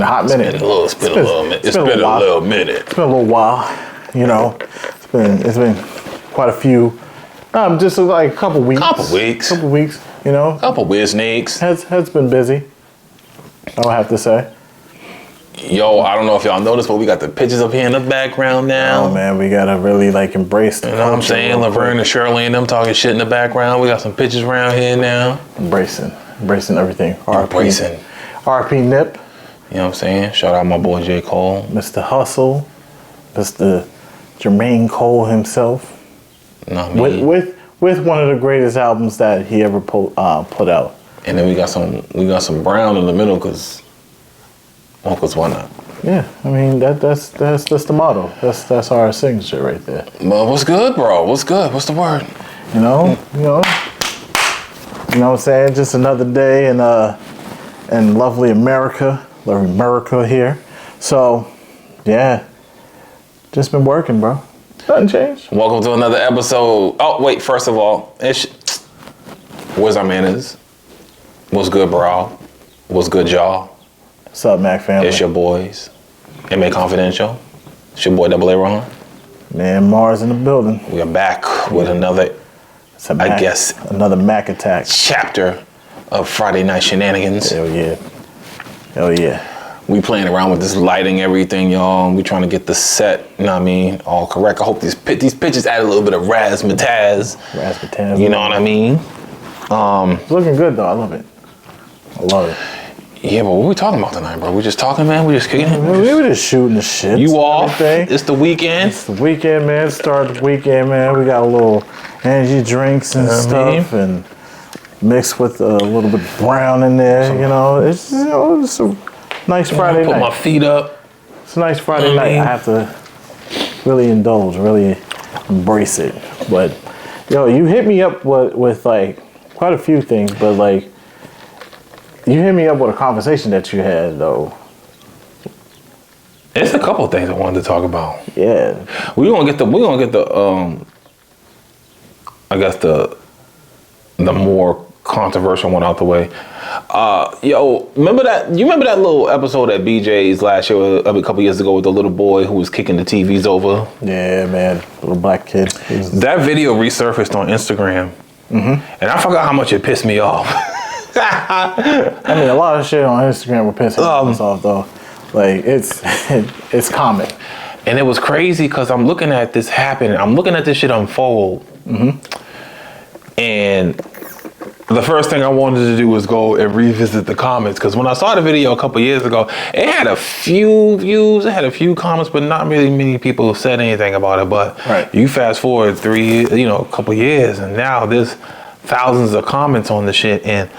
a hot minute. It's been a little minute. It's been a little minute. It's been a little while. You know, it's been quite a few. Just like a couple weeks. Couple weeks. You know. Couple weeks. Has been busy. I would have to say. Yo, I don't know if y'all noticed, but we got the pictures up here in the background now. Oh man, we gotta really like embrace the You know what I'm saying? Laverne and Shirley and them talking shit in the background. We got some pictures around here now. Embracing everything. RP Nip. You know what I'm saying? Shout out my boy J. Cole. Mr. Hustle. Mr. Jermaine Cole himself. Know what I mean? With one of the greatest albums that he ever put out. And then we got some brown in the middle because why not? Yeah, I mean that's the motto. That's our signature right there. Well, what's good, bro? What's good? What's the word? You know what I'm saying? Just another day in lovely America here. So, yeah, just been working, bro. Nothing changed. Welcome to another episode. Oh, wait, first of all, where's our manners? What's good, bro? What's good, y'all? What's up, Mac family? It's your boys, MA Confidential. It's your boy Double A Ron. Man, Mars in the building. We are back with another, another Mac attack. Chapter of Friday Night Shenanigans. Hell yeah. We playing around with this lighting, everything, y'all. We trying to get the set, you know what I mean, all correct. I hope these pictures add a little bit of razzmatazz. You know what I mean? It's looking good though. I love it. Yeah, but what are we talking about tonight, bro? We just talking, man? We just kicking it? We were just shooting the shit. You off? It's the weekend? It's the weekend, man. Start the weekend, man. We got a little energy drinks and stuff and mixed with a little bit of brown in there, It's, it's a nice Friday night. Put my feet up. It's a nice Friday night. I have to really indulge, really embrace it. But, you hit me up with like quite a few things, but like, you hit me up with a conversation that you had, though. It's a couple of things I wanted to talk about. Yeah. We're gonna get the I guess the more controversial one out the way. Remember that little episode at BJ's last year, a couple years ago, with the little boy who was kicking the TVs over? Yeah, man. Little black kid. That video resurfaced on Instagram. Mm-hmm. And I forgot how much it pissed me off. I mean, a lot of shit on Instagram were pissing us off, though. Like, it's common. And it was crazy because I'm looking at this happen. I'm looking at this shit unfold. Mm-hmm. And the first thing I wanted to do was go and revisit the comments. Because when I saw the video a couple years ago, it had a few views, it had a few comments, but not really many people said anything about it. But you fast forward a couple years, and now there's thousands of comments on the shit. And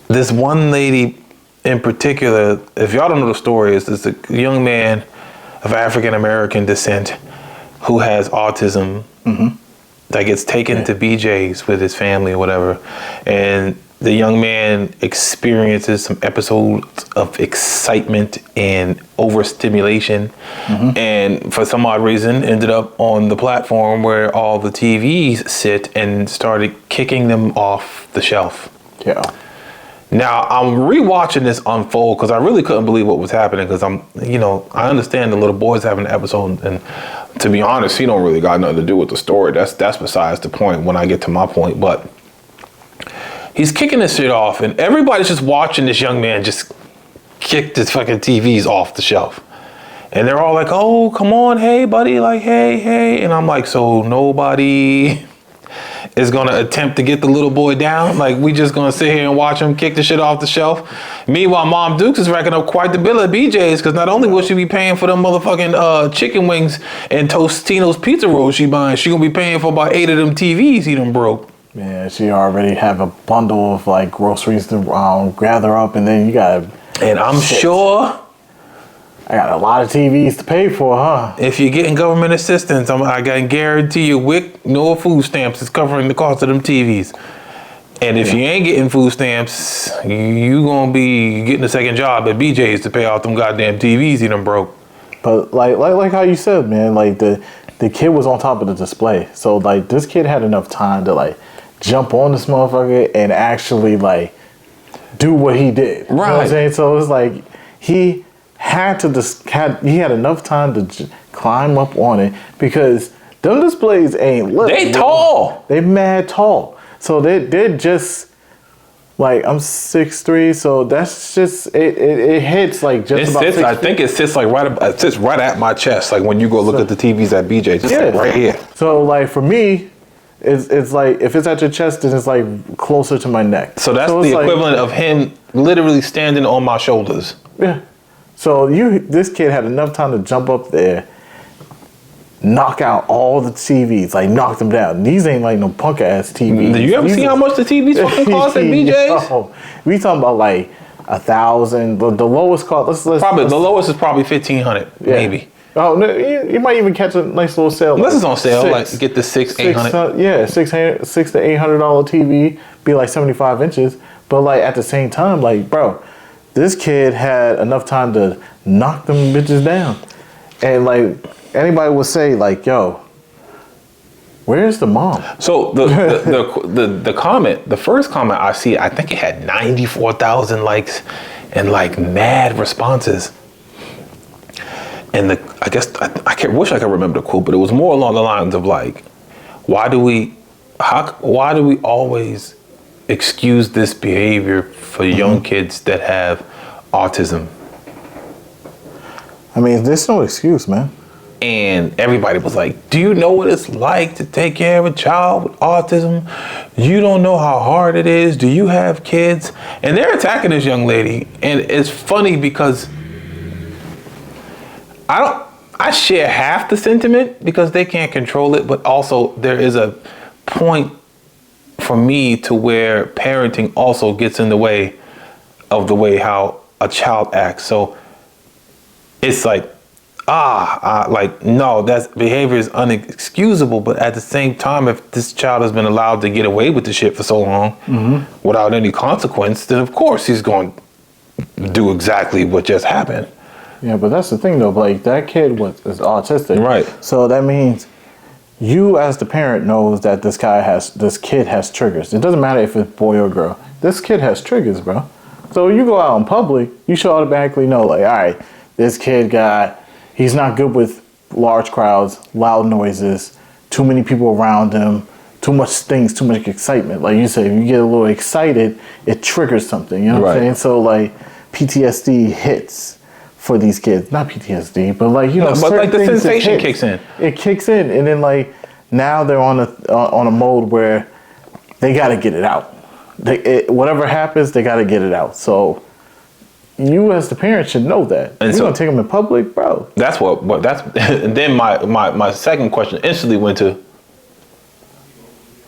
this one lady in particular, if y'all don't know the story, is this a young man of African American descent who has autism that gets taken to BJ's with his family or whatever. And the young man experiences some episodes of excitement and overstimulation, and for some odd reason ended up on the platform where all the TVs sit and started kicking them off the shelf. Yeah. Now I'm rewatching this unfold because I really couldn't believe what was happening, because I understand the little boy's having an episode, and to be honest, he don't really got nothing to do with the story. That's besides the point when I get to my point. But he's kicking this shit off, and everybody's just watching this young man just kick this fucking TVs off the shelf. And they're all like, oh, come on, hey, buddy, like, hey. And I'm like, so nobody is going to attempt to get the little boy down? Like, we just going to sit here and watch him kick the shit off the shelf? Meanwhile, Mom Dukes is racking up quite the bill at BJ's, because not only will she be paying for them motherfucking chicken wings and Tostino's pizza rolls she buying, she going to be paying for about 8 of them TVs he done broke. Yeah, she already have a bundle of like groceries to gather up, and then you got. And I'm sure I got a lot of TVs to pay for, huh? If you're getting government assistance, I can guarantee you WIC, no food stamps is covering the cost of them TVs. And if you ain't getting food stamps, you gonna be getting a second job at BJ's to pay off them goddamn TVs you done broke. But like how you said, man, like the kid was on top of the display. So like this kid had enough time to like jump on this motherfucker and actually like do what he did. Right. You know what I'm saying? So it's like he had enough time to climb up on it because them displays ain't little. They tall. They mad tall. So they're just like, I'm 6'3", so that's just it hits like just about 6 I feet. think it sits like it sits right at my chest. Like when you go look at the TVs at BJ, just like right here. So like for me, it's like if it's at your chest, then it's like closer to my neck. So that's it's the like, equivalent of him literally standing on my shoulders. Yeah. So this kid had enough time to jump up there, knock out all the TVs, like knock them down. These ain't like no punk ass TVs. Did you ever see how much the TVs fucking cost at BJ's? Yo, we talking about like 1,000. The lowest cost. Let's The lowest is probably 1,500, maybe. Oh, no, you might even catch a nice little sale. Unless it's on sale, like get the 800. Yeah, $600 to $800 TV, be like 75 inches. But like at the same time, like bro, this kid had enough time to knock them bitches down, and like anybody would say like, yo, where's the mom? So the comment, the first comment I see, I think it had 94,000 likes and like mad responses. And I guess I wish I could remember the quote, but it was more along the lines of like, why do we always excuse this behavior for young kids that have autism? I mean, there's no excuse, man. And everybody was like, do you know what it's like to take care of a child with autism? You don't know how hard it is. Do you have kids? And they're attacking this young lady. And it's funny because I share half the sentiment because they can't control it, but also there is a point for me to where parenting also gets in the way of the way how a child acts. So it's like, no, that behavior is unexcusable. But at the same time, if this child has been allowed to get away with the shit for so long without any consequence, then of course he's going to do exactly what just happened. Yeah, but that's the thing though. Like that kid is autistic, Right? So that means you, as the parent, knows that this kid has triggers. It doesn't matter if it's boy or girl. This kid has triggers, bro. So you go out in public, you should automatically know, like, all right, this kid he's not good with large crowds, loud noises, too many people around him, too much things, too much excitement. Like you said, if you get a little excited, it triggers something. You know what I'm saying? So like PTSD hits for these kids. Not PTSD, but like, you know, but like the sensation kicks in. It kicks in, and then like now they're on a mode where they got to get it out. Whatever happens, they got to get it out. So you as the parent should know that. And you're gonna take them in public, bro. That's and then my second question instantly went to,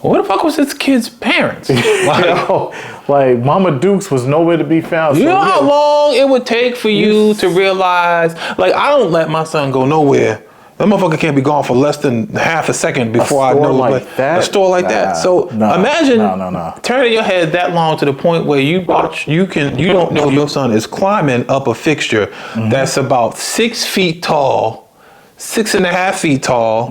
where the fuck was this kid's parents? Like Mama Dukes was nowhere to be found. You know how long it would take for you to realize, like, I don't let my son go nowhere. That motherfucker can't be gone for less than half a second before I know a store like that. So imagine turning your head that long to the point where you don't know your son is climbing up a fixture that's about 6 feet tall, 6.5 feet tall,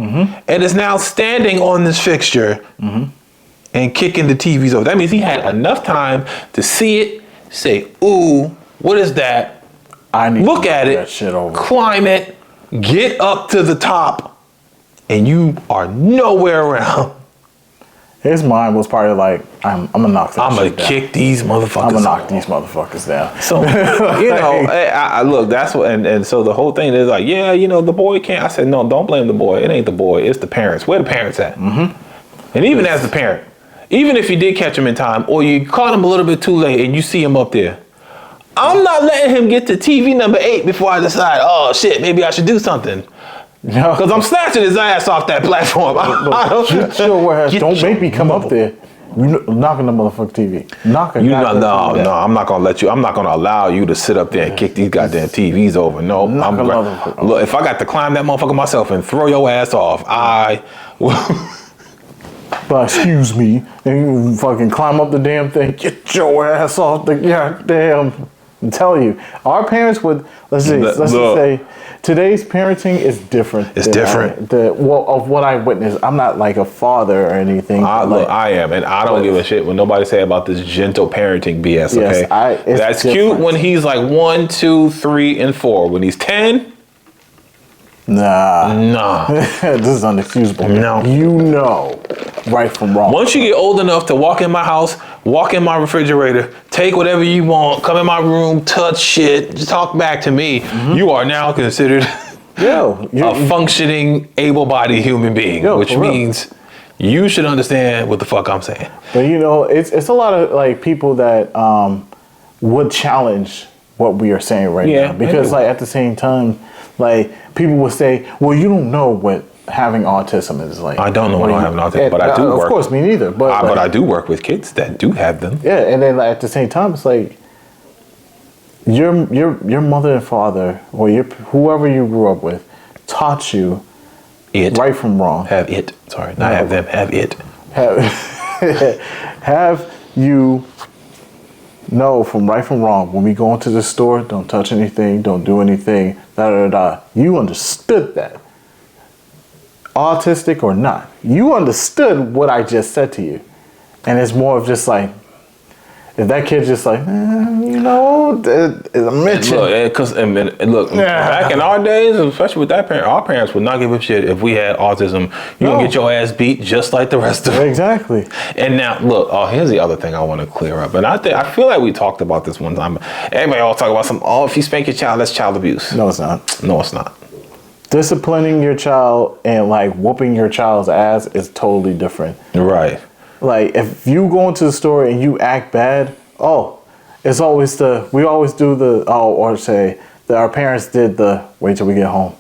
and is now standing on this fixture and kicking the TVs over. That means he had enough time to see it, say, ooh, what is that? I need look to at it, that shit over. Climb it, get up to the top, and you are nowhere around. His mind was probably like, I'm gonna knock that shit down. I'm gonna kick these motherfuckers. I'm gonna knock these motherfuckers down. So, you know, I look, that's what, and so the whole thing is like, yeah, you know, the boy can't. I said, no, don't blame the boy. It ain't the boy. It's the parents. Where the parents at? And even as the parent, even if you did catch him in time, or you caught him a little bit too late and you see him up there, I'm not letting him get to TV number 8 before I decide, oh shit, maybe I should do something. No. Because I'm snatching his ass off that platform. Don't make me come up there. You knocking the motherfucking TV. No, I'm not gonna let you. I'm not gonna allow you to sit up there and kick these goddamn TVs over. No, look, if I got to climb that motherfucker myself and throw your ass off, I will. But excuse me, and you fucking climb up the damn thing, get your ass off the goddamn. I'm telling you, our parents would. Let's just say, today's parenting is different. It's different. Of what I witnessed. I'm not like a father or anything. I am, and I don't give a shit when nobody say about this gentle parenting BS. Okay, that's different. Cute when he's like 1, 2, 3, and 4. When he's 10. Nah. This is unexcusable. No. You know right from wrong. Once you get old enough to walk in my house, walk in my refrigerator, take whatever you want, come in my room, touch shit, just talk back to me, you are now considered a functioning, able-bodied human being, which means you should understand what the fuck I'm saying. But you know, it's a lot of like people that would challenge what we are saying right now. Because like at the same time, like people would say, well, you don't know what having autism is like. I don't know what having autism, but I do work. Of course, me neither. But I do work with kids that do have them. Yeah, and then like, at the same time, it's like your mother and father, or whoever you grew up with, taught you right from wrong. Have it. Sorry, not have them. Have it. Have you know from right from wrong. When we go into the store, don't touch anything, don't do anything, You understood that. Autistic or not, you understood what I just said to you. And it's more of just like, if that kid's just like, you know, it's a mention. Look, back in our days, especially with that parent, our parents would not give a shit if we had autism. You're going to get your ass beat just like the rest of them. Exactly. And now, look, here's the other thing I want to clear up. And I feel like we talked about this one time. Everybody all talk about if you spank your child, that's child abuse. No, it's not. No, it's not. Disciplining your child and like whooping your child's ass is totally different. Right. Like if you go into the store and you act bad, it's always we always do or say that our parents did wait till we get home.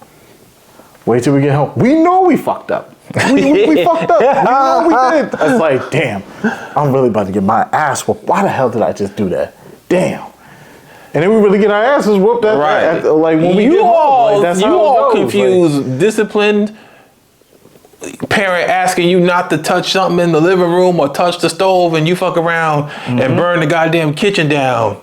Wait till we get home. We know we fucked up. We fucked up. We know we did. It's like, damn, I'm really about to get my ass whooped. Why the hell did I just do that? Damn. And then we really get our asses whooped like when we get home. Like, that's how it goes. Confused, disciplined parent asking you not to touch something in the living room or touch the stove, and you fuck around and burn the goddamn kitchen down.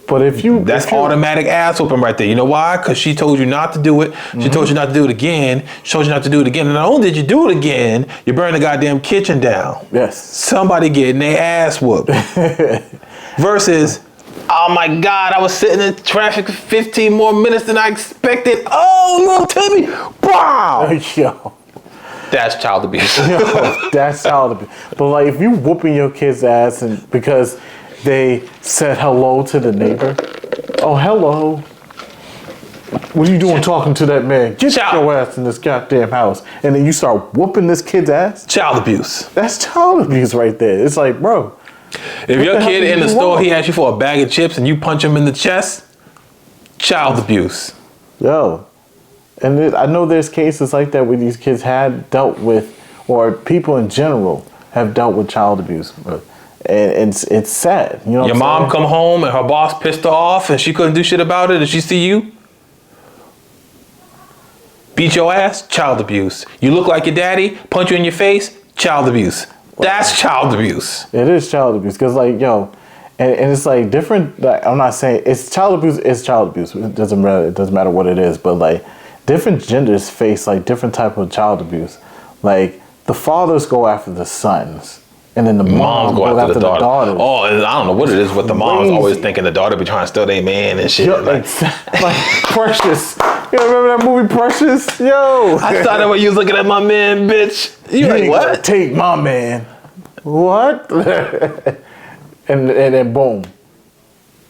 But that's automatic ass whooping right there. You know why? Because she told you not to do it. She told you not to do it again. She told you not to do it again. And not only did you do it again, you burned the goddamn kitchen down. Yes. Somebody getting their ass whooped. Versus, oh my God, I was sitting in traffic for 15 more minutes than I expected. Oh, little Timmy. Wow. Yo. That's child abuse. That's child abuse. But like if you whooping your kid's ass and because they said hello to the neighbor. Oh, hello. What are you doing talking to that man? Get your ass in this goddamn house. And then you start whooping this kid's ass? Child abuse. That's child abuse right there. It's like, bro. If your kid in the store, he asks you for a bag of chips and you punch him in the chest, child abuse. Yo. And I know there's cases like that where these kids had dealt with, or people in general have dealt with child abuse. And it's sad. You know your mom come home and her boss pissed her off and she couldn't do shit about it and she see you beat your ass, child abuse. You look like your daddy, punch you in your face, child abuse. That's child abuse. It is child abuse because like, yo, and it's like different. Like, I'm not saying it's child abuse. It's child abuse. It doesn't matter what it is. But like different genders face like different type of child abuse. Like the fathers go after the sons. And then the moms go after the daughters. Oh, and I don't know what it is, but the mom's always thinking the daughter be trying to steal their man and shit. Yo, like Precious. You remember that movie Precious? Yo. I thought that when you was looking at my man, bitch. You like, what? Take my man. What? and then boom.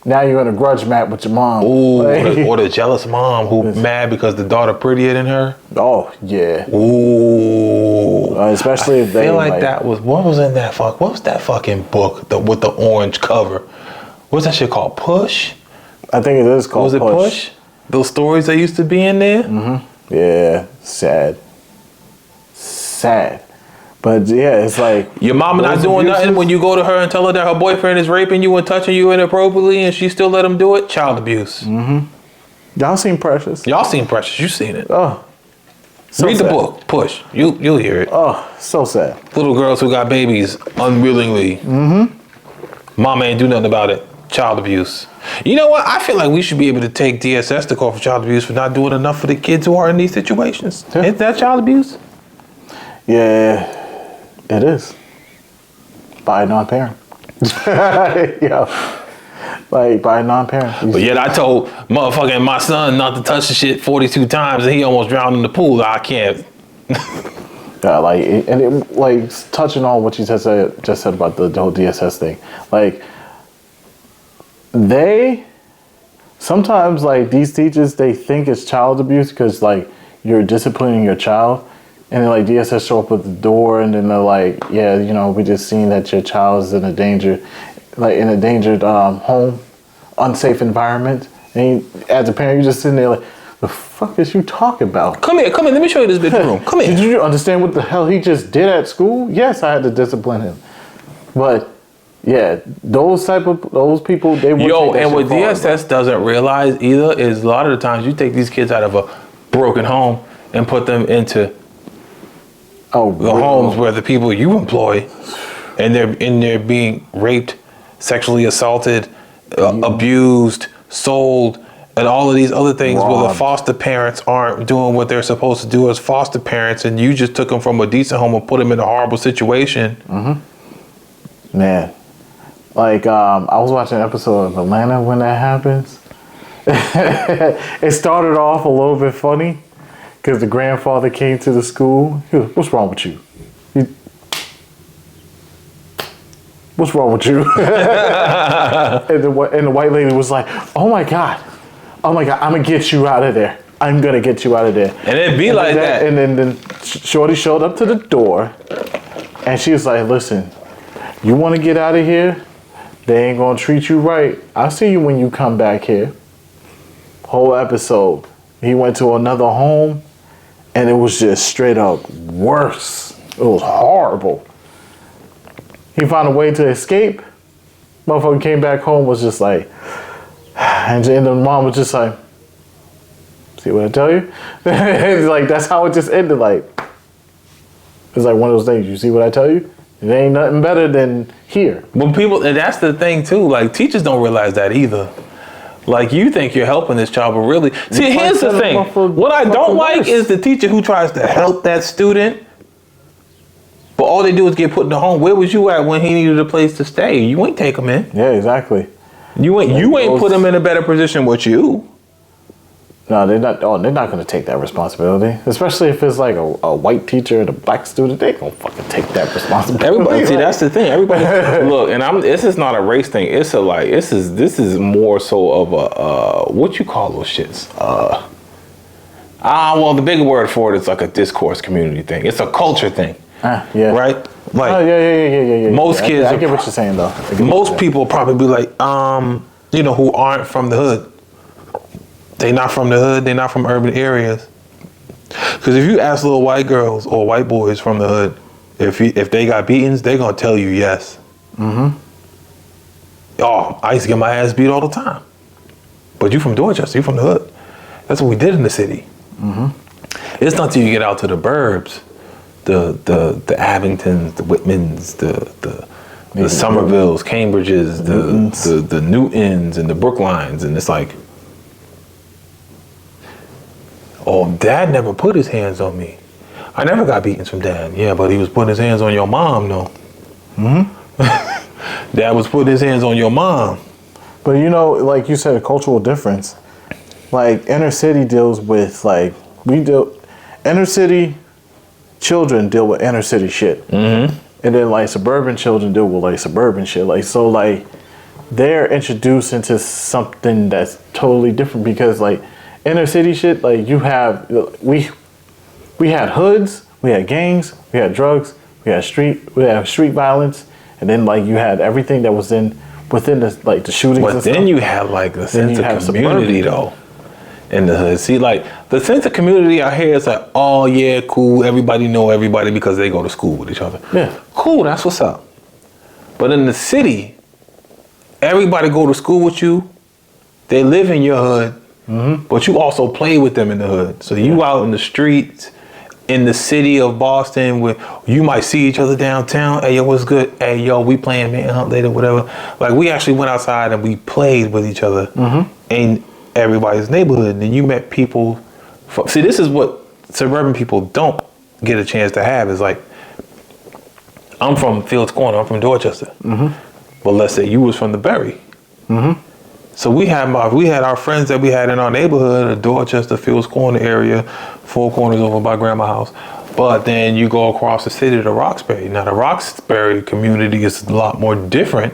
Now you're in a grudge match with your mom. Ooh, or the jealous mom who mad because the daughter prettier than her. Oh, yeah. Ooh. Especially if they feel like that was, what was that fucking book with the orange cover? What's that shit called? Push? I think it is called Was it Push? Those stories that used to be in there? Mm-hmm. Yeah. Sad. But yeah, it's like your mama not doing nothing when you go to her and tell her that her boyfriend is raping you and touching you inappropriately, and she still let him do it. Child abuse. Mm-hmm. Y'all seen Precious? Y'all seen Precious? You seen it? Oh, so read the book. Push. You'll hear it. Oh, so sad. Little girls who got babies unwillingly. Mm-hmm. Mama ain't do nothing about it. child abuse. You know what? I feel like we should be able to take DSS to court for child abuse for not doing enough for the kids who are in these situations. Yeah. Is that child abuse? Yeah, it is. By a non-parent. Yeah. Like, by a non-parent. But yet I told motherfucking my son not to touch the shit 42 times and he almost drowned in the pool. I can't. Yeah, like touching on what you just said about the whole DSS thing. Like, they sometimes, like, these teachers, they think it's child abuse because, like, you're disciplining your child, and then, like, DSS show up at the door, and then they're like, yeah, you know, we just seen that your child is in a endangered home, unsafe environment, and as a parent, you're just sitting there like, the fuck is you talking about? Come here, let me show you this big room. Come here. Did you understand what the hell he just did at school? Yes, I had to discipline him. But yeah, those people, they would Yo, take that and what shit far, DSS doesn't realize either is a lot of the times you take these kids out of a broken home and put them into the homes where the people you employ, and they're being raped, sexually assaulted, abused, sold, and all of these other things where the foster parents aren't doing what they're supposed to do as foster parents, and you just took them from a decent home and put them in a horrible situation. Mm-hmm. Man, like I was watching an episode of Atlanta when that happens. It started off a little bit funny because the grandfather came to the school. He was, "What's wrong with you? What's wrong with you?" and the white lady was like, "Oh my God, I'm gonna get you out of there. I'm gonna get you out of there." And it'd be like that. And then Shorty showed up to the door, and she was like, "Listen, you want to get out of here? They ain't gonna treat you right. I'll see you when you come back here." Whole episode, he went to another home, and it was just straight up worse. It was horrible. He found a way to escape. Motherfucker came back home, was just like, and the mom was just like, "See what I tell you?" It's like, that's how it just ended. Like, it's like one of those things. You see what I tell you? It ain't nothing better than here. When people, and that's the thing too, like teachers don't realize that either. Like, you think you're helping this child, but really, see, here's the thing. What I don't like is the teacher who tries to help that student, but all they do is get put in the home. Where was you at when he needed a place to stay? You ain't take him in. Yeah, exactly. You ain't put him in a better position with you. No, they're not. Oh, they're not going to take that responsibility. Especially if it's like a white teacher and a black student, they gonna fucking take that responsibility. Everybody, see, that's the thing. Everybody, look, and this is not a race thing. It's a like, this is more so of a what you call those shits. Well, the bigger word for it is like a discourse community thing. It's a culture thing. Yeah. Right. Like, oh yeah. Most kids. I get what you're saying though. Most people probably be like, who aren't from the hood. They not from the hood. They not from urban areas. Because if you ask little white girls or white boys from the hood, if they got beatings, they gonna tell you yes. Mm-hmm. Oh, I used to get my ass beat all the time. But you from Dorchester, you from the hood. That's what we did in the city. Mm-hmm. It's not till you get out to the burbs, the Abingtons, the Whitmans, the Somervilles, Cambridges, the Newtons and the Brooklines, and it's like, oh, Dad never put his hands on me. I never got beatings from Dad. Yeah, but he was putting his hands on your mom, though. Mm-hmm. Dad was putting his hands on your mom. But like you said, a cultural difference. Like, inner city deals with, like, inner city children deal with inner city shit. Mm-hmm. And then, like, suburban children deal with, like, suburban shit. Like, so, like, they're introduced into something that's totally different because, like, inner city shit, like, we had hoods, we had gangs, we had drugs, we had street violence, and then, like, you had everything that was within the, like, the shootings. But then you have, like, the sense of community though in the hood. See, like, the sense of community out here is like, oh yeah, cool, everybody know everybody because they go to school with each other. Yeah, cool, that's what's up. But in the city, everybody go to school with you, they live in your hood. Mm-hmm. But you also play with them in the hood. So you out in the streets, in the city of Boston, where you might see each other downtown. Hey, yo, what's good? Hey, yo, we playing Manhunt later, whatever. Like, we actually went outside and we played with each other in everybody's neighborhood. And then you met people. See, this is what suburban people don't get a chance to have. Is like, I'm from Fields Corner. I'm from Dorchester. But let's say you was from the Berry. So we had our friends that we had in our neighborhood, the Dorchester, Fields Corner area, Four Corners over by Grandma House. But then you go across the city to Roxbury. Now the Roxbury community is a lot more different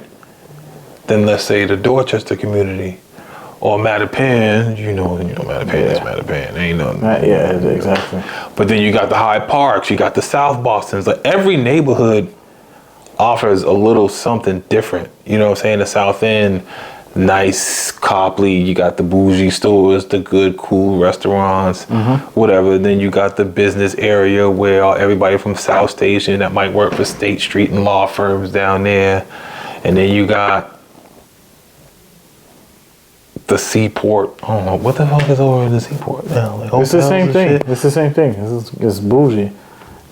than, let's say, the Dorchester community or Mattapan. You know, Mattapan is Mattapan. Ain't nothing. Yeah, exactly. But then you got the Hyde Parks, you got the South Bostons. Like, every neighborhood offers a little something different. You know what I'm saying? The South End, nice, Copley, you got the bougie stores, the good, cool restaurants, whatever. Then you got the business area where everybody from South Station that might work for State Street and law firms down there. And then you got the Seaport. I don't know, what the fuck is over in the Seaport now? Like, it's the same thing. It's the same thing. It's bougie.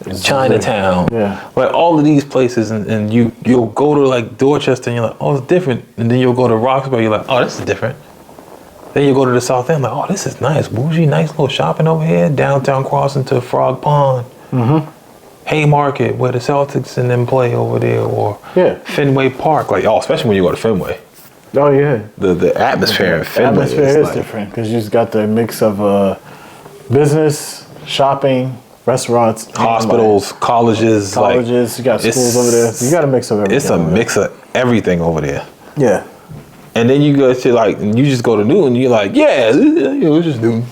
It's Chinatown. Yeah. Like, all of these places, and you'll go to like Dorchester and you're like, oh, it's different. And then you'll go to Roxbury, you're like, oh, this is different. Then you go to the South End, like, oh, this is nice, bougie, nice little shopping over here. Downtown crossing to Frog Pond. Haymarket, where the Celtics and them play over there, or Fenway Park. Like, especially when you go to Fenway. Oh yeah. The atmosphere in Fenway is like, different because you just got the mix of business, shopping, restaurants, hospitals, colleges. You got schools over there. You got a mix of everything. It's a mix of everything over there. Yeah. And then you go to you just go to Newton, you're like, it's just Newton.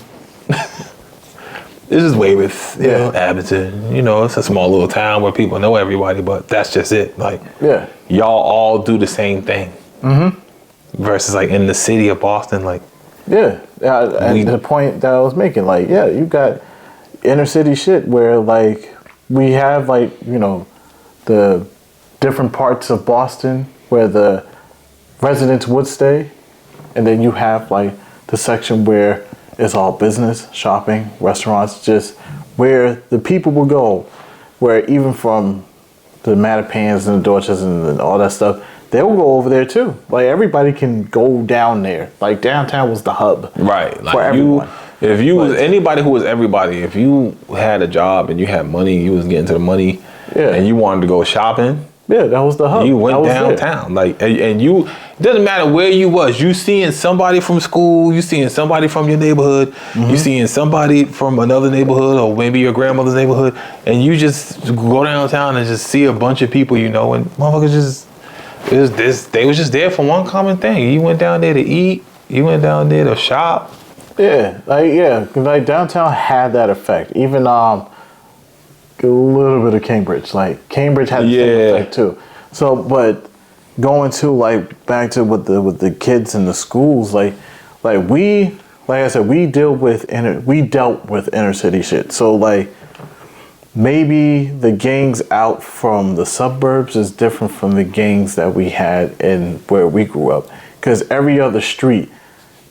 This is Weymouth, Abington. It's a small little town where people know everybody, but that's just it. Like, y'all all do the same thing. Versus like in the city of Boston, like. And the point that I was making, like, you got inner city shit where like we have like, the different parts of Boston where the residents would stay, and then you have like the section where it's all business, shopping, restaurants, just where the people will go, where even from the Mattapans and the Dorchesters and all that stuff, they'll go over there too. Like, everybody can go down there. Like, downtown was the hub, right? Like, for everyone. If you was anybody who was everybody, if you had a job and you had money, you was getting to the money, and you wanted to go shopping, that was the hub. You went downtown, like, and you, it doesn't matter where you was. You seeing somebody from school, you seeing somebody from your neighborhood, you seeing somebody from another neighborhood, or maybe your grandmother's neighborhood, and you just go downtown and just see a bunch of people, and motherfuckers they was just there for one common thing. You went down there to eat, you went down there to shop. Like downtown had that effect. Even a little bit of Cambridge. Like, Cambridge had the same effect too. So, but going to like back to with the kids in the schools, like I said, we dealt with inner city shit. So like, maybe the gangs out from the suburbs is different from the gangs that we had in where we grew up. Because every other street,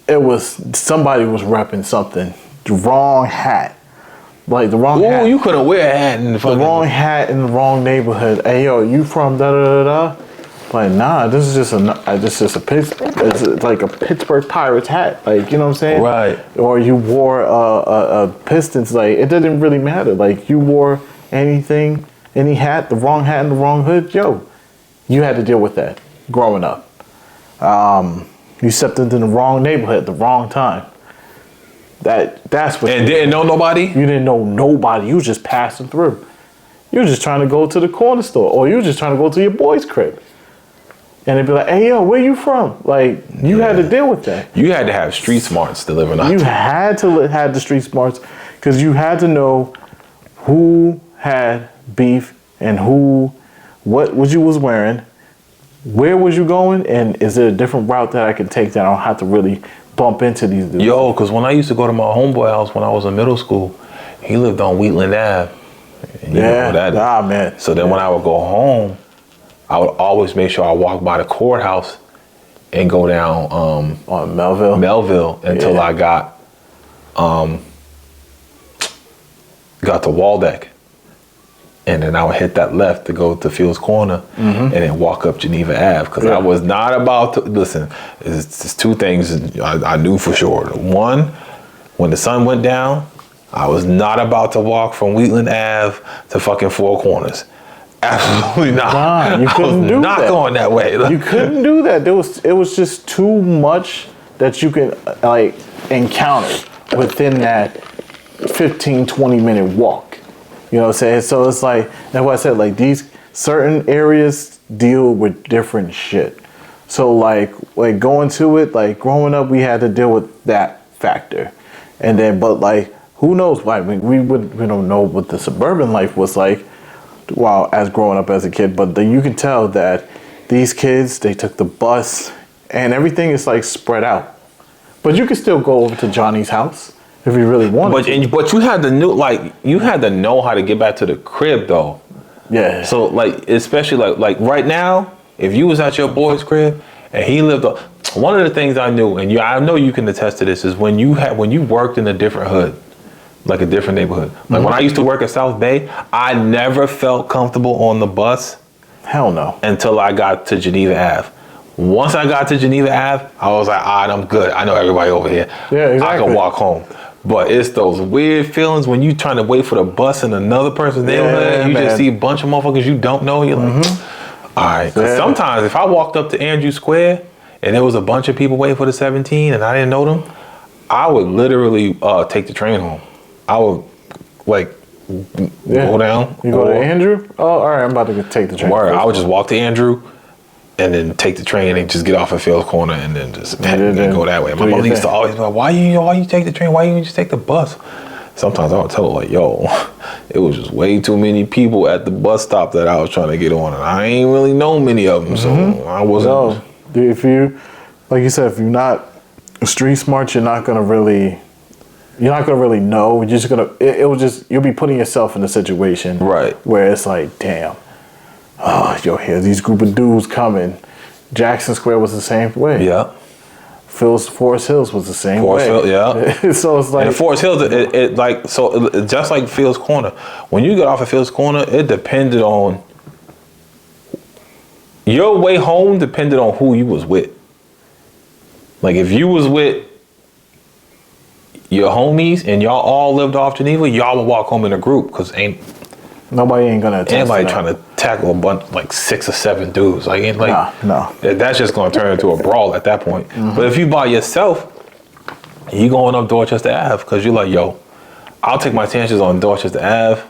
somebody was repping something. The wrong hat. Like, the wrong hat. You couldn't wear a hat in the wrong hat in the wrong neighborhood. Hey, yo, you from da-da-da-da? Like, nah, this is just it's like a Pittsburgh Pirates hat. Like, you know what I'm saying? Right. Or you wore a Pistons. Like, it didn't really matter. Like, you wore any hat, the wrong hat in the wrong hood. Yo, you had to deal with that growing up. You stepped into the wrong neighborhood at the wrong time. That's what. And didn't know nobody? You didn't know nobody. You was just passing through. You were just trying to go to the corner store, or you were just trying to go to your boy's crib. And they'd be like, hey, yo, where you from? Like, you had to deal with that. You had to have street smarts to live or not. You had to have the street smarts, because you had to know who had beef and what you was wearing, where was you going, and is there a different route that I can take that I don't have to really bump into these dudes? Yo, because when I used to go to my homeboy house when I was in middle school, he lived on Wheatland Ave. Man. So then when I would go home, I would always make sure I walked by the courthouse and go down on Melville until I got got to Waldeck. And then I would hit that left to go to Fields Corner and then walk up Geneva Ave. Because I was not about to, listen, it's two things I knew for sure. One, when the sun went down, I was not about to walk from Wheatland Ave to fucking Four Corners. Absolutely not. Nah, you couldn't do not that. going that way. You couldn't do that. It was just too much that you could like encounter within that 15, 20-minute walk. You know what I'm saying? So it's like, that's why I said, like, these certain areas deal with different shit. So like going to it, like growing up, we had to deal with that factor. And then, but like, who knows? Like, we don't know what the suburban life was like while as growing up as a kid, but you can tell that these kids, they took the bus and everything is like spread out. But you can still go over to Johnny's house if you really wanted to. But you had to know how to get back to the crib though. Yeah. So like, especially like right now, if you was at your boy's crib and he lived up, one of the things I knew, and I know you can attest to this, is when you worked in a different hood, like a different neighborhood. Like when I used to work at South Bay, I never felt comfortable on the bus. Hell no. Until I got to Geneva Ave. Once I got to Geneva Ave, I was like, all right, I'm good. I know everybody over here. Yeah, exactly. I can walk home. But it's those weird feelings when you trying to wait for the bus in another person's neighborhood. You just see a bunch of motherfuckers you don't know. You're like, all right. Because sometimes if I walked up to Andrew Square and there was a bunch of people waiting for the 17 and I didn't know them, I would literally take the train home. I would like go down. You go to Andrew? Oh, all right. I'm about to take the train. Word. I would just walk to Andrew and then take the train and just get off at Fields Corner and then just and go that way. My mother used to always be like, why you take the train? Why you just take the bus? Sometimes I would tell her like, yo, it was just way too many people at the bus stop that I was trying to get on, and I ain't really know many of them, so I wasn't. No, if you, like you said, if you're not street smart, you're not gonna really know. You're just gonna, you'll be putting yourself in a situation where it's like, damn. Oh, yo, here's these group of dudes coming. Jackson Square was the same way. Yeah. Forest Hills was the same way. Hills, yeah. So it's like. And Forest Hills, just like Fields Corner. When you get off of Fields Corner, it depended on. Your way home depended on who you was with. Like if you was with your homies and y'all all lived off Geneva, y'all would walk home in a group because nobody ain't gonna attest anybody to that. trying to tackle a bunch like 6 or 7 dudes. Like no. That's just gonna turn into a brawl at that point. But if you by yourself, you going up Dorchester Ave because you're like, yo, I'll take my chances on Dorchester Ave,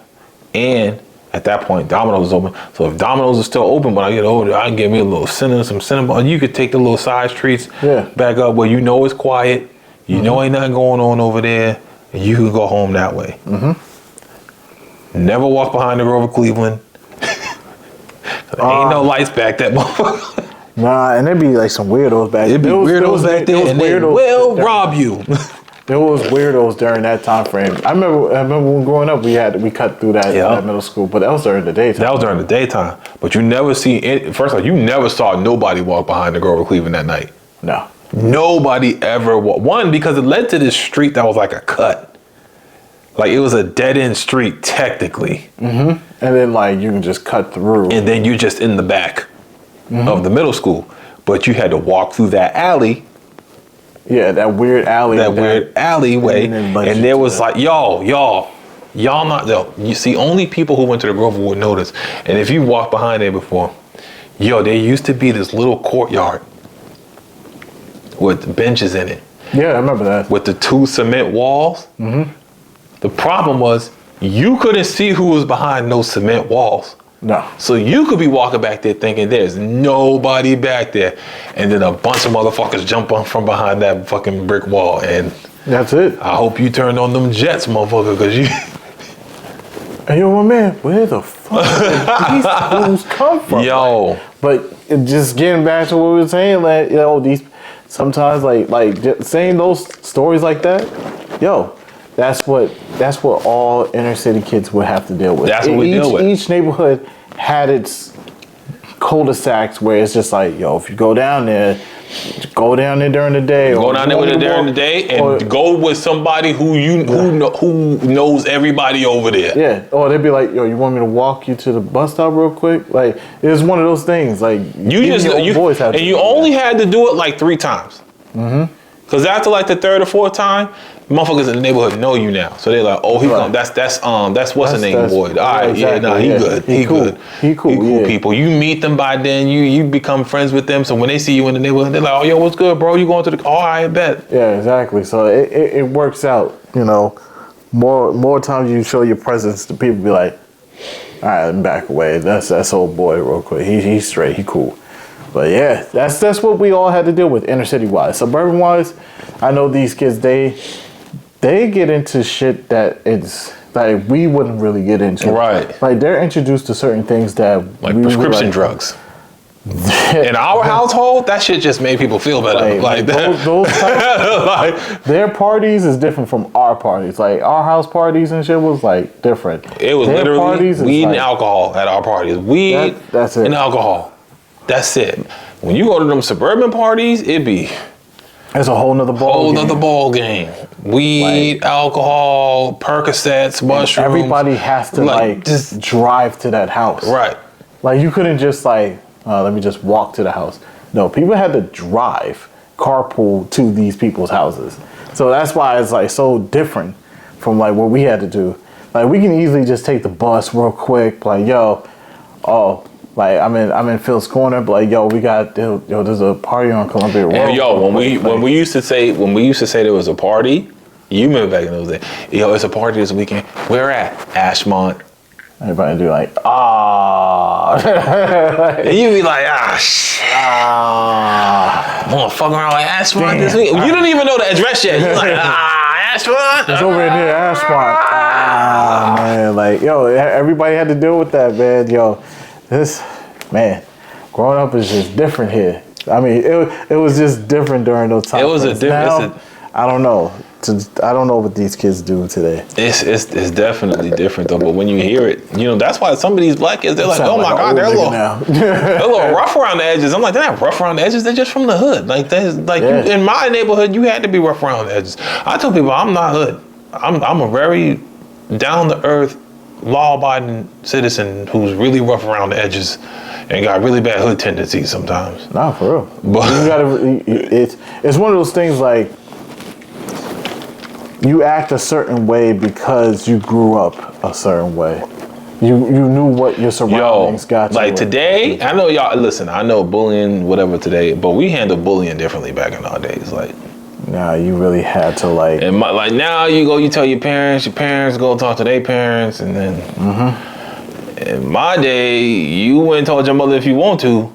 and at that point Domino's is open. So if Domino's is still open when I get older, I can get me a little some cinema. You could take the little side streets back up where you know it's quiet, you know ain't nothing going on over there, and you can go home that way. Never walk behind the Grover Cleveland. Ain't no lights back that motherfucker. Nah, and there'd be like some weirdos back there. It'd be weirdos back there, and they will rob you. There was weirdos during that time frame. I remember when growing up, we cut through that middle school, but that was during the daytime. That was during the daytime. But you never see first of all, you never saw nobody walk behind the Grover Cleveland that night. No. Nobody ever walked. One, because it led to this street that was like a cut. Like it was a dead end street technically. And then like you can just cut through. And then you're just in the back of the middle school. But you had to walk through that alley. Yeah, that weird alley. That weird alleyway. And there was like, y'all not, you see, only people who went to the Grover would notice. And if you walked behind there before, there used to be this little courtyard with benches in it. Yeah, I remember that. With the 2 cement walls. The problem was you couldn't see who was behind those cement walls. No. So you could be walking back there thinking there's nobody back there. And then a bunch of motherfuckers jump on from behind that fucking brick wall. And that's it. I hope you turned on them jets, motherfucker, because you... Hey, yo, my man, where the fuck did these fools come from? Yo. Like, but just getting back to what we were saying, like, these sometimes like saying those stories like that, that's what all inner city kids would have to deal with. That's what we deal with. Each neighborhood had its cul-de-sacs where it's just like, yo, if you go down there during the day. Go down there during the day and go with somebody who knows everybody over there. Yeah. Or they'd be like, yo, you want me to walk you to the bus stop real quick? Like, it's one of those things. Like, you only had to do it like 3 times. Mm-hmm. Because after like the 3rd or 4th time, motherfuckers in the neighborhood know you now. So they're like, oh, he come. That's what's the name, boy. All right, exactly, he good. He cool. Good. He cool people. You meet them by then, you become friends with them. So when they see you in the neighborhood, they're like, oh, yo, what's good, bro? You going to the? Oh, I bet. Yeah, exactly. So it works out. You know, more times you show your presence, the people be like, all right, let me back away. That's old boy real quick. He's straight. He cool. But yeah, that's what we all had to deal with inner city wise. Suburban wise, I know these kids they get into shit that it's like we wouldn't really get into. Right. Like they're introduced to certain things that like prescription drugs. In our household, that shit just made people feel better. Like those types, their parties is different from our parties. Like our house parties and shit was like different. It was their literally weed and alcohol at our parties. Weed that's it. And alcohol. That's it. When you go to them suburban parties, it be it's a whole nother ball game. Weed, alcohol, Percocets, mushrooms. Everybody has to like just drive to that house. Right. Like you couldn't just like, let me just walk to the house. No, people had to drive, carpool to these people's houses. So that's why it's like so different from like what we had to do. Like we can easily just take the bus real quick. Like like I'm in Phil's Corner, but like there's a party on Columbia Road. And when we used to say there was a party, you remember back in those days. Yo, it's a party this weekend. Where at? Ashmont. Everybody do like and you be like shit. I'm gonna fuck around like Ashmont this week. You don't even know the address yet. You're like Ashmont. It's over near Ashmont. Man, like everybody had to deal with that, man. Growing up is just different here. I mean, it was just different during those times. It was a different. I don't know. I don't know what these kids do today. It's definitely different though. But when you hear it, that's why some of these black kids, they're like, oh my God, they're a little rough around the edges. I'm like, they're not rough around the edges. They're just from the hood. Like in my neighborhood, you had to be rough around the edges. I tell people, I'm not hood. I'm a very down to earth, law-abiding citizen who's really rough around the edges and got really bad hood tendencies sometimes. Nah, for real. But it's one of those things like you act a certain way because you grew up a certain way. You knew what your surroundings got you. Like today, I know y'all listen. I know bullying, whatever today, but we handle bullying differently back in our days. Like. Nah, you really had to like. And like now, you tell your parents go talk to their parents, and then. Mm-hmm. In my day, you went and told your mother if you want to.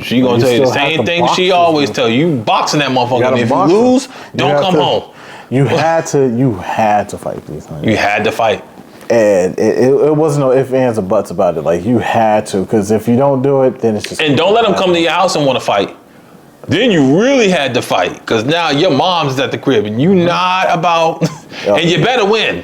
She gonna tell you the same thing she always tell you. You boxing that motherfucker. If you lose, don't come home. You had to fight these things. You had to fight. And it wasn't no ifs, ands, or buts about it. Like you had to, because if you don't do it, then it's just. And don't let them come to your house and want to fight. Then you really had to fight, because now your mom's at the crib and you not about, and you better win.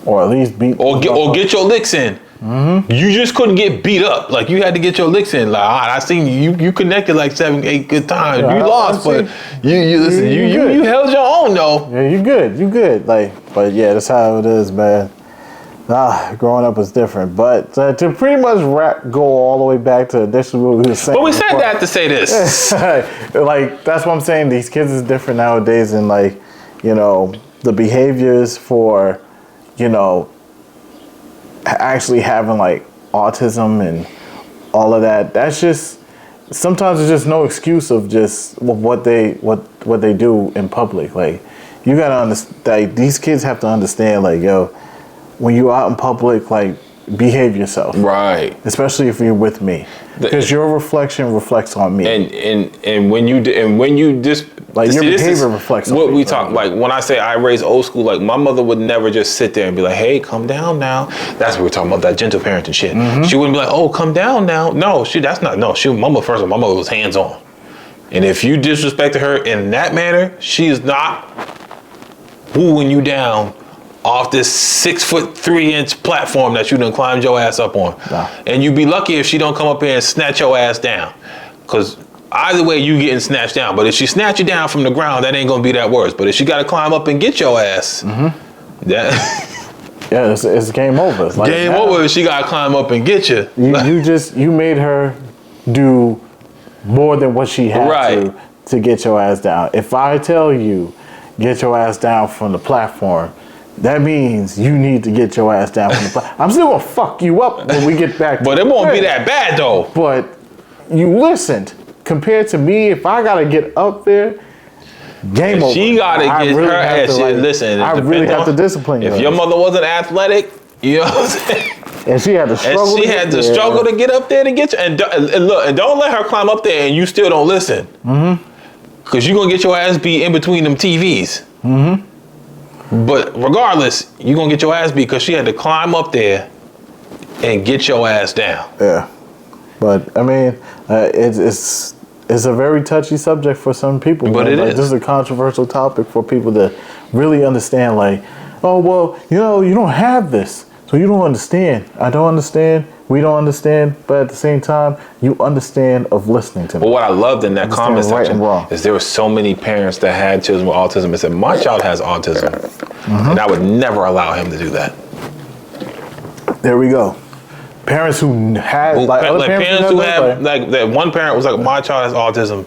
Or at least beat. Or get your licks in. Mm-hmm. You just couldn't get beat up. Like you had to get your licks in. Like I seen you connected like 7-8 good times. You lost, but you held your own though. Yeah, you good. But yeah, that's how it is, man. Growing up was different, but to pretty much go all the way back to initially what we were saying. But we said that to say this. Like that's what I'm saying. These kids is different nowadays, and like the behaviors for actually having like autism and all of that. That's just sometimes it's just no excuse of just what they do in public. Like you gotta understand. Like, these kids have to understand. Like when you're out in public, like behave yourself. Right. Especially if you're with me, because your reflection reflects on me. And when you just like your behavior reflects on what me. We talk like when I say I raised old school, like my mother would never just sit there and be like, hey, come down now. That's what we're talking about, that gentle parenting shit. Mm-hmm. She wouldn't be like, oh, come down now. No, my mother was hands on. And if you disrespected her in that manner, she is not wooing you down off this 6'3" platform that you done climbed your ass up on. Nah. And you be lucky if she don't come up here and snatch your ass down. Cause either way you getting snatched down. But if she snatch you down from the ground, that ain't gonna be that worse. But if she gotta climb up and get your ass, Yeah, it's game over. It's like, game now, over if she gotta climb up and get you. You made her do more than what she had Right. to get your ass down. If I tell you, get your ass down from the platform, that means you need to get your ass down from the platform. I'm still gonna fuck you up when we get back. But it won't be that bad though. But you listened. Compared to me, if I gotta get up there, game over. She gotta I get really her have ass. to, like, Listen, I really have to discipline you. If your mother wasn't athletic, you know what I'm saying? And she had to struggle. And she had to struggle to get up there to get you. And look, and don't let her climb up there and you still don't listen. Cause you're gonna get your ass beat in between them TVs. But regardless, you're gonna get your ass beat because she had to climb up there and get your ass down. Yeah, but I mean, it's a very touchy subject for some people. But man. it Like, is. This is a controversial topic for people to really understand. Like, oh well, you don't have this, so you don't understand. I don't understand. We don't understand. But at the same time, you understand of listening to me. But what I loved in that comment Understand right section and wrong. is there were so many parents that had children with autism and said, my child has autism. And I would never allow him to do that. There we go. Parents who had Like other parents who have, like, like that one parent was like, my child has autism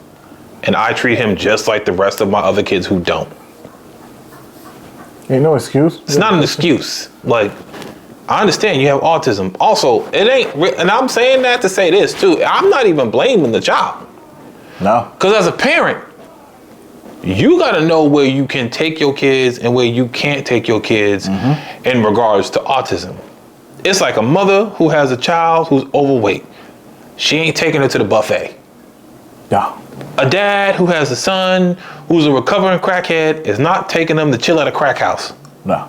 and I treat him just like the rest of my other kids who don't. ain't no excuse. It's not an excuse. Like, I understand you have autism. Also, it ain't, and I'm saying that to say this too. I'm not even blaming the child. No. Because as a parent, you got to know where you can take your kids and where you can't take your kids in regards to autism. It's like a mother who has a child who's overweight. She ain't taking her to the buffet. No. A dad who has a son who's a recovering crackhead is not taking them to chill at a crack house. No.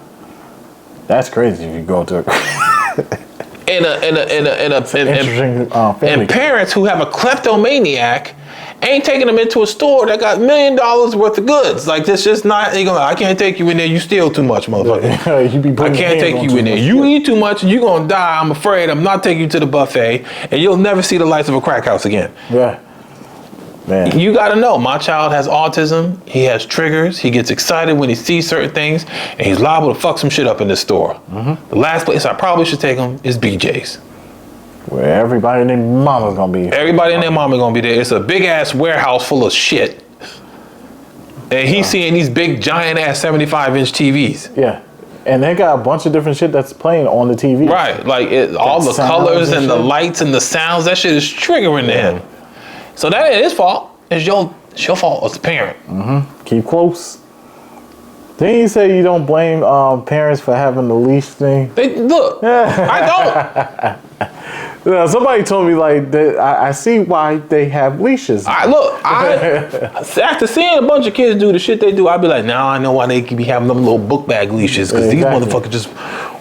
That's crazy if you go to interesting family. And parents who have a kleptomaniac ain't taking them into a store that got $1 million worth of goods. Like, this just not, they gonna, I can't take you in there, you steal too much, motherfucker. You be I putting can't hands take on you too in there. much You shit. eat too much and you're gonna die. I'm afraid I'm not taking you to the buffet and you'll never see the lights of a crack house again. Yeah. Man. You gotta know, my child has autism. He has triggers. He gets excited when he sees certain things and he's liable to fuck some shit up in this store. The last place I probably should take him is BJ's. Where everybody and their mama's gonna be. Everybody and their mama gonna be there. It's a big ass warehouse full of shit. And he's seeing these big giant ass 75-inch TVs. Yeah. And they got a bunch of different shit that's playing on the TV. Right, like all the sounds colors and and the shit. lights and the sounds, that shit is triggering to him. So that ain't his fault. It's your fault as a parent. Keep close. Didn't you say you don't blame parents for having the leash thing? They look, I don't. Yeah, somebody told me like that. I see why they have leashes. After seeing a bunch of kids do the shit they do, I'd be like, now I know why they can be having them little book bag leashes, because Exactly. these motherfuckers just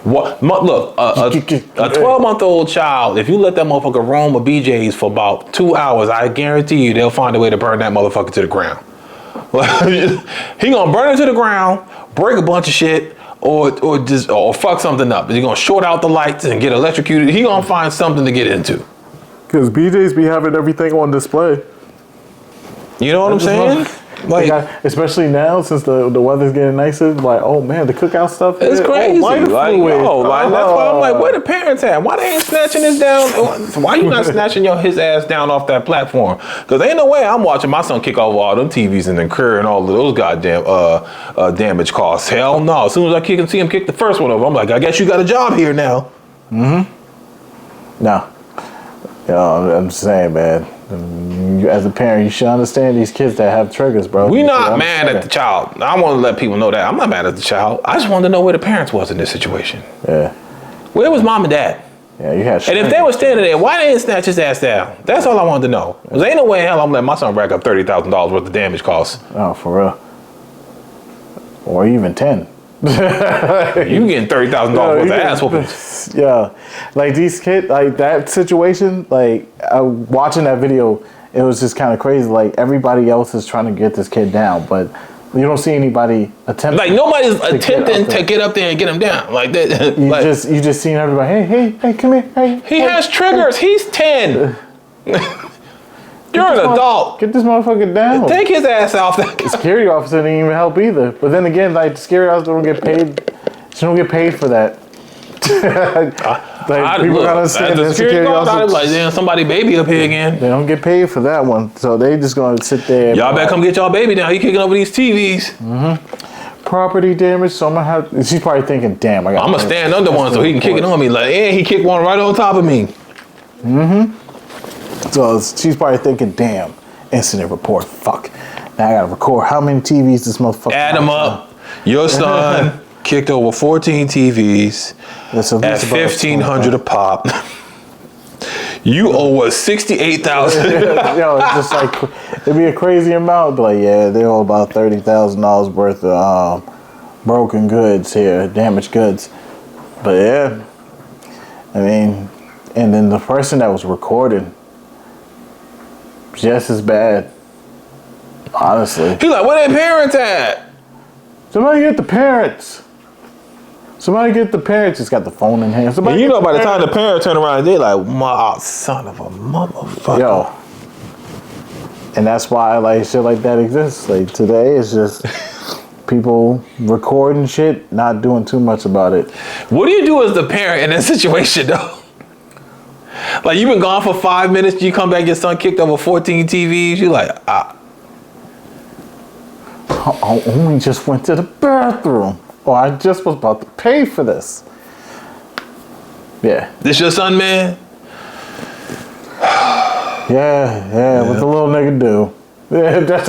look, a 12-month-old child, if you let that motherfucker roam a BJ's for about 2 hours, I guarantee you they'll find a way to burn that motherfucker to the ground. He gonna burn it to the ground, break a bunch of shit, or fuck something up. He's gonna short out the lights and get electrocuted. He gonna find something to get into. Because BJ's be having everything on display. You know what I'm saying? Like, especially now since the weather's getting nicer. Like, oh man, the cookout stuff. it's crazy. lighter Like, fluid. that's why I'm like, where the parents at? Why they ain't snatching this down? Why you not snatching his ass down off that platform? Because ain't no way I'm watching my son kick off all them TVs and incurring all of those goddamn damage costs. Hell no. As soon as I see him kick the first one over, I'm like, I guess you got a job here now. No. I'm just saying, man. You, as a parent, you should understand these kids that have triggers, bro. We You not should mad at the child. I want to let people know that. I'm not mad at the child. I just wanted to know where the parents was in this situation. Yeah. Where was mom and dad? Yeah, you had. And if they were standing there, why they didn't snatch his ass down? That's all I wanted to know. Because ain't no way in hell I'm letting my son rack up $30,000 worth of damage costs. Oh, for real. Or even 10. You getting $30,000 worth of ass whooping. Yeah, like these kids, like that situation, like watching that video, it was just kind of crazy. Like everybody else is trying to get this kid down, but You don't see anybody attempting. Like nobody's attempting to get get up there and get him down like that. You Like, just seen everybody. Hey, come here. Hey, he has triggers. He's 10. You're an adult. Get this motherfucker down. Take his ass off that. The security officer didn't even help either. But then again, like the security officer don't get paid. She don't get paid for that. Like, people gotta understand the that security guard, I'd be like, officer, damn, somebody baby up here again. they don't get paid for that one. So they just gonna sit there. And Y'all better come get y'all baby now. He kicking over these TVs. property damage. So I'm gonna have. She's probably thinking, damn, I'm gonna stand under one so he can kick it on me. Like, and he kicked one right on top of me. So she's probably thinking, damn, incident report. Fuck. Now I gotta record how many TVs this motherfucker. Add them up. Your son kicked over 14 TVs That's at $1,500 a pop. You owe us $68,000. Yo, it's just like it'd be a crazy amount. But like, yeah, they owe about $30,000 worth of broken goods here, damaged goods. But yeah, I mean, and then the person that was recording, just as bad. Honestly, He like, where their parents at? somebody get the parents. Somebody get the parents. Just got the phone in hand. Somebody And you get know, by the time parents. the parents turn around, they like, my son of a motherfucker. Yo. And that's why like shit like that exists. Like today it's just people recording shit, not doing too much about it. What do you do as the parent in that situation, though? Like, you've been gone for 5 minutes, you come back, your son kicked over 14 TVs, you like, I only just went to the bathroom. Or I just was about to pay for this. Yeah. this your son, man? Yeah, what the little nigga do. Yeah, that's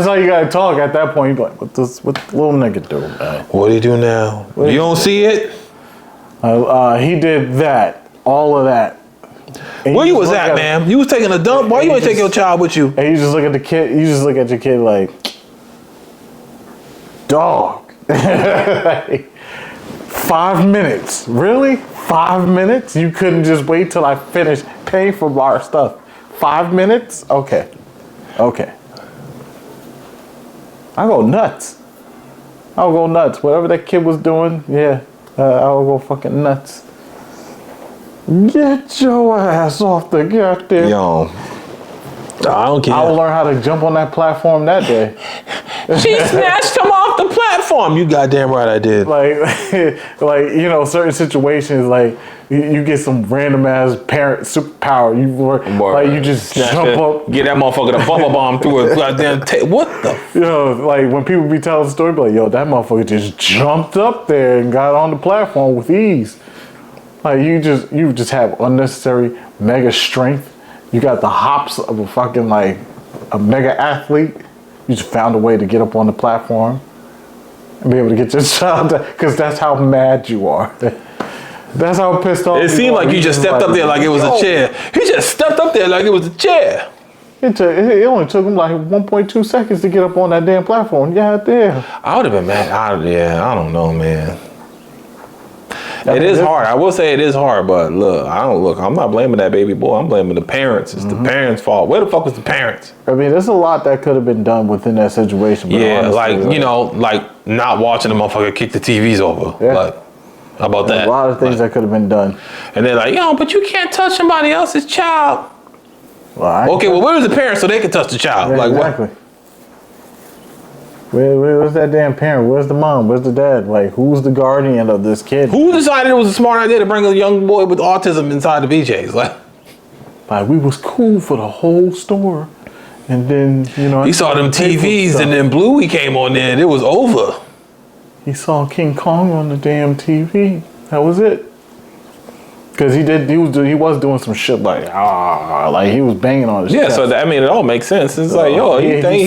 how you gotta talk at that point. You be like, what the little nigga do, man? What do you do now? You don't see it? He did that. All of that. And Where you just was look at, it. man? You was taking a dump? Why you ain't take your child with you? And you just look at the kid, you just look at your kid like, dog. Like, 5 minutes. Really? 5 minutes? You couldn't just wait till I finished paying for our stuff. 5 minutes? Okay. I'll go nuts. Whatever that kid was doing, yeah, I'll go fucking nuts. Get your ass off the goddamn. Yo, I don't care. I will learn how to jump on that platform that day. She snatched him off the platform. You goddamn right I did. Like, like you know, certain situations, like you get some random ass parent superpower. You just jump up. Get that motherfucker to bubble bomb through a goddamn what the? You know, like when people be telling the story, be like, yo, that motherfucker just jumped up there and got on the platform with ease. Like you just have unnecessary mega strength. You got the hops of a fucking like a mega athlete. You just found a way to get up on the platform and be able to get your child because that's how mad you are. That's how pissed off. It seemed like you just stepped up there like it was a chair. He just stepped up there like it was a chair. It only took him like 1.2 seconds to get up on that damn platform. Yeah, damn. I would have been mad. I don't know, man. It is hard. I will say it is hard, but I'm not blaming that baby boy. I'm blaming the parents. It's the parents' fault. Where the fuck was the parents? I mean, there's a lot that could have been done within that situation. But Yeah, honestly, like not watching the motherfucker kick the TVs over. Yeah. Like, how about that? a lot of things that could have been done. And they're like, but you can't touch somebody else's child. Well, Okay, well, where was the parents so they could touch the child? yeah, Like, exactly. what? Where's that damn parent? Where's the mom? Where's the dad? Like, who's the guardian of this kid? Who decided it was a smart idea to bring a young boy with autism inside the BJ's? Like we was cool for the whole store, and then he saw them TVs, and then Bluey came on there, and it was over. he saw King Kong on the damn TV. That was it. Cause he was doing some shit like he was banging on his Yeah, chest. so it all makes sense. It's like, he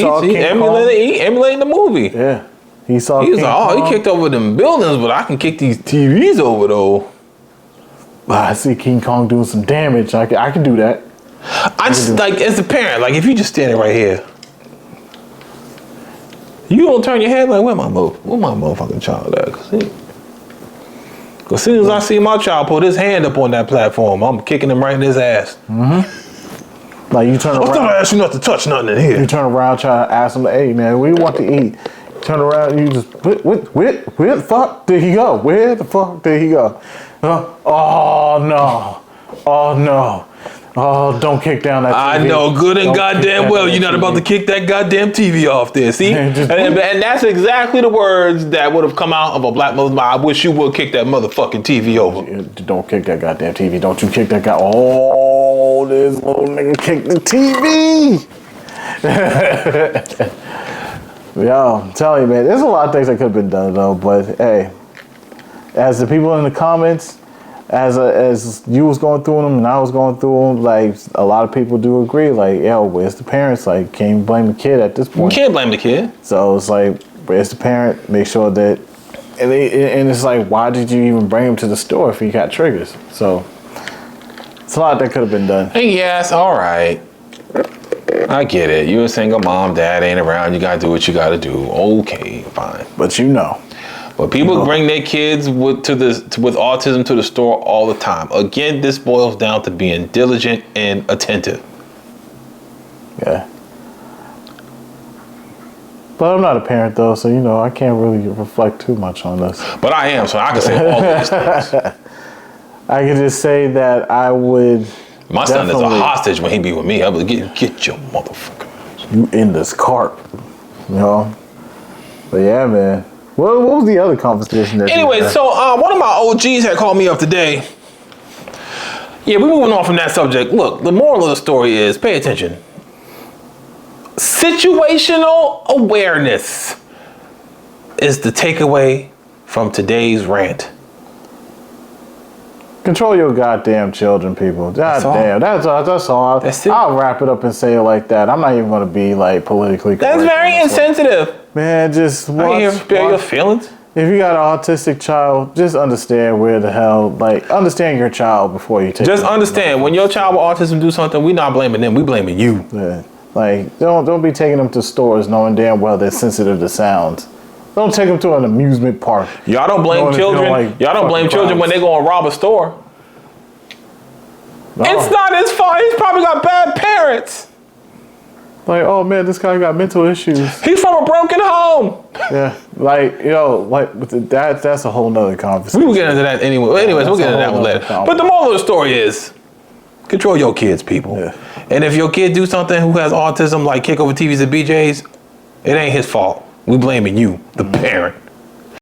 saw he King Kong. emulating the movie. Yeah, he saw. He was King like, Kong. he kicked over them buildings, but I can kick these TVs over though. I see King Kong doing some damage. I can do that. I just like as a parent, like if you just standing right here, you don't turn your head like, where my motherfucking child at? Cause as soon as I see my child put his hand up on that platform, I'm kicking him right in his ass. Like you turn I'm around. gonna ask you not to touch nothing in here. You turn around, try to ask him, hey man, we want to eat. turn around, you just, where the fuck did he go? Where the fuck did he go? Oh no. Oh no. Oh, don't kick down that TV. I know good and Don't goddamn kick well down you're that not about TV. to kick that goddamn TV off there. See? Man, just- and that's exactly the words that would have come out of a black mother's mouth. I wish you would kick that motherfucking TV over. Don't kick that goddamn TV. Don't you kick that guy. Oh, this little nigga kicked the TV. Yo, I'm telling you, man, there's a lot of things that could have been done, though. But, hey, as the people in the comments, as you was going through them and I was going through them, like, a lot of people do agree, like, yo, where's the parents? Like, can't blame the kid at this You point. can't blame the kid. So it's like, where's the parent? Make sure that, and it's like, why did you even bring him to the store if he got triggers? So it's a lot that could have been done. Hey, yes, all right. I get it. You're a single mom, dad ain't around. You gotta do what you gotta do. Okay, fine. But you know. But people bring their kids with autism to the store all the time. Again, this boils down to being diligent and attentive. Yeah. But I'm not a parent though, so you know I can't really reflect too much on this. But I am, so I can say all of these things. I can just say that I would. My son is a definitely- hostage when he be with me. I would get your motherfucker. You in this cart, you know. But yeah, man. What was the other conversation that? Anyway, so one of my OGs had called me up today. Yeah, we're moving on from that subject. Look, the moral of the story is pay attention. Situational awareness is the takeaway from today's rant. Control your goddamn children, people. God all. damn, that's all. That's it. I'll wrap it up and say it like that. I'm not even going to be like politically correct. That's very on this one. insensitive. Man, just I hear watch. your feelings. If you got an autistic child, just understand where the hell, like, understand your child before you take. Just them. understand, when your child with autism do something, we're not blaming them, we blaming you. Yeah. Like, don't be taking them to stores knowing damn well they're sensitive to sounds. Don't take them to an amusement park. Y'all don't blame Knowing that they don't children. like Y'all don't blame fucking children when crowds. they go and rob a store. No. It's not his fault. He's probably got bad parents. Like, oh man, this guy got mental issues. He's from a broken home. Yeah, like, like with that's a whole nother conversation. We will get into that anyway. Well, anyways, we'll that's get into a that whole one nother later. topic. But the moral of the story is, control your kids, people. Yeah. And if your kid do something who has autism, like kick over TVs at BJ's, it ain't his fault. We blaming you, the parent.